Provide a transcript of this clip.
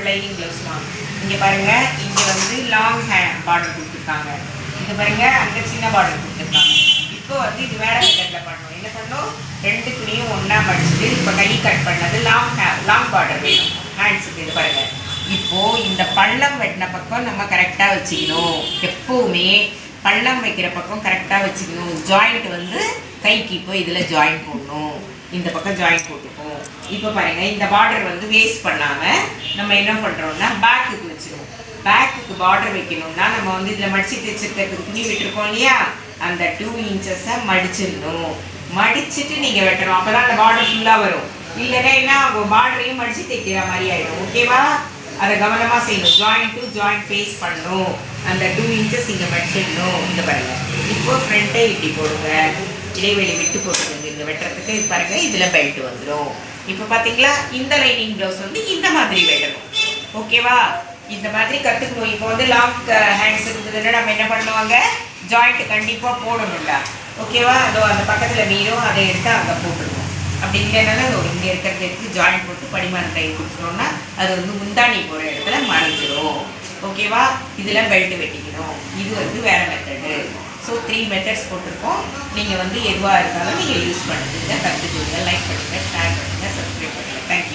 Lining ப்ளவுஸ்லாம் இங்கே பாருங்கள், இங்கே வந்து லாங் பார்டர் கொடுத்துருக்காங்க. இது பாருங்கள், அங்கே சின்ன பார்டர் கொடுத்துருக்காங்க. இப்போ வந்து இது வேற மெத்தடில் பண்ணணும். என்ன பண்ணணும், ரெண்டு துணியும் ஒன்றா மடிச்சுட்டு இப்போ கை கட் பண்ணது லாங் பார்டர் வேணும் ஹேண்ட்ஸுக்கு. இது பாருங்கள், இப்போது இந்த பள்ளம் வெட்டின பக்கம் நம்ம கரெக்டாக வச்சுக்கணும். எப்போவுமே பள்ளம் வைக்கிற பக்கம் கரெக்டாக வச்சுக்கணும். ஜாயிண்ட் வந்து கைக்கு இப்போ இதில் ஜாயிண்ட் போடணும், இந்த பக்கம் ஜாயிண்ட் போட்டுப்போம். இப்போ பாருங்கள், இந்த பார்டர் வந்து வேஸ்ட் பண்ணாமல் நம்ம என்ன பண்ணுறோம்னா பேக்குக்கு வச்சுருவோம். பேக்குக்கு பார்டர் வைக்கணும்னா நம்ம வந்து இதில் மடிச்சு தைச்சிருக்கிறதுக்கு துணி விட்டுருக்கோம் இல்லையா, அந்த 2 இன்ச்சஸை மடிச்சிடணும். மடிச்சுட்டு நீங்கள் வெட்டணும். அப்போ தான் அந்த பார்டர் ஃபுல்லாக வரும். இல்லைன்னா என்ன பார்டரையும் மடித்து தைக்கிற மாதிரி ஆகிடும். ஓகேவா, அதை கவனமாக செய்யணும். ஜாயிண்ட் டு ஜாயிண்ட் ஃபேஸ் பண்ணணும். அந்த 2 இன்ச்சஸ் இங்கே மடிச்சிடணும். இந்த பாருங்கள், இப்போ ஃப்ரண்ட்டை இப்படி போடுங்க, இடைவெளி விட்டு போட்டுருங்க இந்த வெட்டுறதுக்கு. இது பாருங்கள், இதில் பெல்ட் வந்துடும். இப்போ பார்த்தீங்களா, இந்த லைனிங் ப்ளவுஸ் வந்து இந்த மாதிரி வெட்டணும். ஓகேவா, இந்த மாதிரி கற்றுக்கணும். இப்போ வந்து லாங் ஹேண்ட்ஸ் இருந்ததுன்னா நம்ம என்ன பண்ணுவாங்க, ஜாயிண்ட் கண்டிப்பாக போடணும்டா. ஓகேவா, அதோ அந்த பக்கத்தில் மீறும், அதை எடுத்து அங்கே போட்டுருவோம். அப்படி இல்லைனாலும் இங்கே இருக்கிறது எடுத்து ஜாயிண்ட் போட்டு படிமான டைம் கொடுத்துட்டோம்னா அது வந்து முந்தாணி போகிற இடத்துல மறைஞ்சிடும். ஓகேவா, இதில் பெல்ட் வெட்டிக்கணும். இது வந்து வேறு மெத்தடு. ஸோ 3 மெத்தட்ஸ் போட்டிருக்கோம். நீங்கள் வந்து எதுவாக இருந்தாலும் நீங்கள் யூஸ் பண்ணுறதுங்க, கற்றுக்குங்க. லைக் பண்ணுங்கள், ஷேர் பண்ணுங்கள், சப்ஸ்கிரைப் பண்ணுங்கள். தேங்க்யூ.